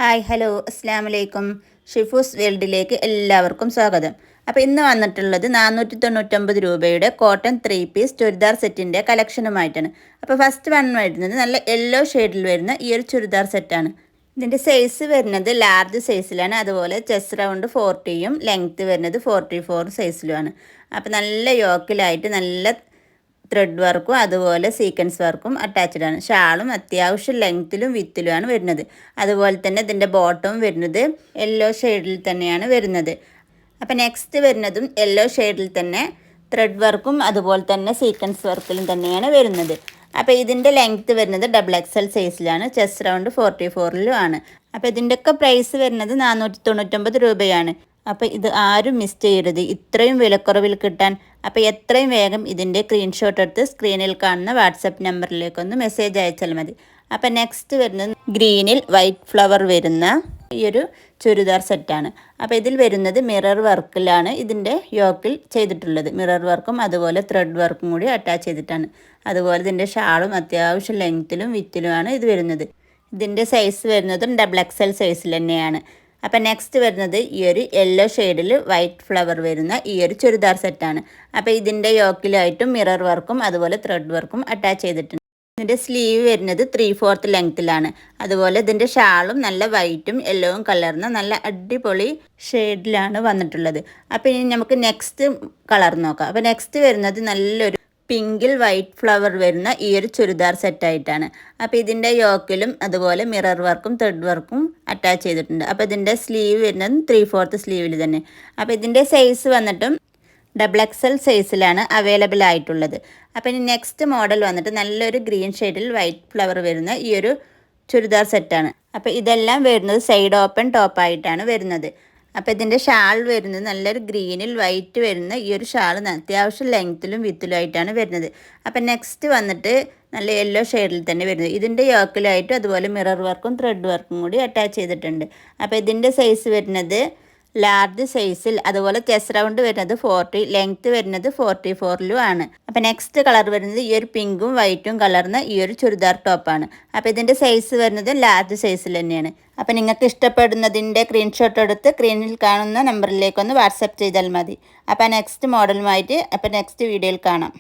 Hi hello അസ്സാം വലൈക്കും. ഷിഫൂസ് വേൾഡിലേക്ക് എല്ലാവർക്കും സ്വാഗതം. അപ്പോൾ ഇന്ന് വന്നിട്ടുള്ളത് 499 രൂപയുടെ കോട്ടൺ 3 പീസ് ചുരിദാർ സെറ്റിൻ്റെ കളക്ഷനുമായിട്ടാണ്. അപ്പോൾ ഫസ്റ്റ് വൺ വരുന്നത് നല്ല യെല്ലോ ഷെയ്ഡിൽ വരുന്ന ഈ ഒരു ചുരിദാർ സെറ്റാണ്. ഇതിൻ്റെ സൈസ് വരുന്നത് ലാർജ് സൈസിലാണ്. അതുപോലെ ചെസ്റ്റ് റൗണ്ട് 40യും ലെങ്ത്ത് വരുന്നത് 44 സൈസിലുമാണ്. അപ്പോൾ നല്ല യോക്കിലായിട്ട് നല്ല ത്രെഡ് വർക്കും അതുപോലെ സീക്വൻസ് വർക്കും അറ്റാച്ച്ഡ് ആണ്. ഷാളും അത്യാവശ്യം ലെങ്ത്തിലും വിത്തിലുമാണ് വരുന്നത്. അതുപോലെ തന്നെ ഇതിൻ്റെ ബോട്ടവും വരുന്നത് യെല്ലോ ഷെയ്ഡിൽ തന്നെയാണ് വരുന്നത്. അപ്പോൾ നെക്സ്റ്റ് വരുന്നതും യെല്ലോ ഷെയ്ഡിൽ തന്നെ ത്രെഡ് വർക്കും അതുപോലെ തന്നെ സീക്വൻസ് വർക്കിലും തന്നെയാണ് വരുന്നത്. അപ്പോൾ ഇതിൻ്റെ ലെങ്ത്ത് വരുന്നത് XXL സൈസിലാണ്. ചെസ്റ്റ് റൗണ്ട് 44ലും ആണ്. അപ്പോൾ ഇതിൻ്റെയൊക്കെ പ്രൈസ് വരുന്നത് 499 രൂപയാണ്. അപ്പോൾ ഇത് ആരും മിസ് ചെയ്യരുത്, ഇത്രയും വിലക്കുറവിൽ കിട്ടാൻ. അപ്പോൾ എത്രയും വേഗം ഇതിൻ്റെ സ്ക്രീൻഷോട്ട് എടുത്ത് സ്ക്രീനിൽ കാണുന്ന വാട്സപ്പ് നമ്പറിലേക്കൊന്ന് മെസ്സേജ് അയച്ചാൽ മതി. അപ്പോൾ നെക്സ്റ്റ് വരുന്നത് ഗ്രീനിൽ വൈറ്റ് ഫ്ലവർ വരുന്ന ഈ ഒരു ചുരിദാർ സെറ്റാണ്. അപ്പോൾ ഇതിൽ വരുന്നത് മിറർ വർക്കിലാണ് ഇതിൻ്റെ യോക്കിൽ ചെയ്തിട്ടുള്ളത്. മിറർ വർക്കും അതുപോലെ ത്രെഡ് വർക്കും കൂടി അറ്റാച്ച് ചെയ്തിട്ടാണ്. അതുപോലെ ഇതിൻ്റെ ഷാളും അത്യാവശ്യം ലെങ്ത്തിലും വിത്തിലുമാണ് ഇത് വരുന്നത്. ഇതിൻ്റെ സൈസ് വരുന്നതും XXL സൈസിൽ തന്നെയാണ്. അപ്പോൾ നെക്സ്റ്റ് വരുന്നത് ഈ ഒരു യെല്ലോ ഷെയ്ഡിൽ വൈറ്റ് ഫ്ലവർ വരുന്ന ഈ ഒരു ചുരിദാർ സെറ്റാണ്. അപ്പോൾ ഇതിൻ്റെ യോക്കിലായിട്ടും മിറർ വർക്കും അതുപോലെ ത്രെഡ് വർക്കും അറ്റാച്ച് ചെയ്തിട്ടുണ്ട്. ഇതിൻ്റെ സ്ലീവ് വരുന്നത് 3/4 ലെങ്ത്തിലാണ്. അതുപോലെ ഇതിൻ്റെ ഷാളും നല്ല വൈറ്റും യെല്ലോവും കലർന്ന നല്ല അടിപൊളി ഷെയ്ഡിലാണ് വന്നിട്ടുള്ളത്. അപ്പോൾ ഇനി നമുക്ക് നെക്സ്റ്റ് കളർ നോക്കാം. അപ്പോൾ നെക്സ്റ്റ് വരുന്നത് നല്ലൊരു പിങ്കിൽ വൈറ്റ് ഫ്ലവർ വരുന്ന ഈ ഒരു ചുരിദാർ സെറ്റായിട്ടാണ്. അപ്പോൾ ഇതിൻ്റെ യോക്കിലും അതുപോലെ മിറർ വർക്കും ത്രെഡ് വർക്കും അറ്റാച്ച് ചെയ്തിട്ടുണ്ട്. അപ്പോൾ ഇതിൻ്റെ സ്ലീവ് വരുന്നത് 3/4 സ്ലീവിൽ തന്നെ. അപ്പോൾ ഇതിൻ്റെ സൈസ് വന്നിട്ടും XXL സൈസിലാണ് അവൈലബിൾ ആയിട്ടുള്ളത്. അപ്പോൾ ഇനി നെക്സ്റ്റ് മോഡൽ വന്നിട്ട് നല്ലൊരു ഗ്രീൻ ഷെയ്ഡിൽ വൈറ്റ് ഫ്ലവർ വരുന്ന ഈ ഒരു ചുരിദാർ സെറ്റാണ്. അപ്പോൾ ഇതെല്ലാം വരുന്നത് സൈഡ് ഓപ്പൺ ടോപ്പായിട്ടാണ് വരുന്നത്. അപ്പോൾ ഇതിൻ്റെ ഷാൾ വരുന്നത് നല്ലൊരു ഗ്രീനിൽ വൈറ്റ് വരുന്ന ഈ ഒരു ഷാൾ അത്യാവശ്യം ലെങ്ത്തിലും വിത്തിലും ആയിട്ടാണ് വരുന്നത്. അപ്പോൾ നെക്സ്റ്റ് വന്നിട്ട് നല്ല യെല്ലോ ഷെയ്ഡിൽ തന്നെ വരുന്നത്. ഇതിൻ്റെ യോക്കിലായിട്ടും അതുപോലെ മിറർ വർക്കും ത്രെഡ് വർക്കും കൂടി അറ്റാച്ച് ചെയ്തിട്ടുണ്ട്. അപ്പോൾ ഇതിൻ്റെ സൈസ് വരുന്നത് ലാർജ് സൈസിൽ, അതുപോലെ ചെസ്റ്റ് റൗണ്ട് വരുന്നത് 40, ലെങ്ത്ത് വരുന്നത് 44ലും ആണ്. അപ്പോൾ നെക്സ്റ്റ് കളർ വരുന്നത് ഈ ഒരു പിങ്കും വൈറ്റും കലർന്ന ഈ ഒരു ചുരിദാർ ടോപ്പാണ്. അപ്പോൾ ഇതിൻ്റെ സൈസ് വരുന്നത് ലാർജ് സൈസിൽ തന്നെയാണ്. അപ്പോൾ നിങ്ങൾക്ക് ഇഷ്ടപ്പെടുന്നതിൻ്റെ സ്ക്രീൻഷോട്ട് എടുത്ത് സ്ക്രീനിൽ കാണുന്ന നമ്പറിലേക്കൊന്ന് വാട്സപ്പ് ചെയ്താൽ മതി. അപ്പോൾ നെക്സ്റ്റ് മോഡലുമായിട്ട് നെക്സ്റ്റ് വീഡിയോയിൽ കാണാം.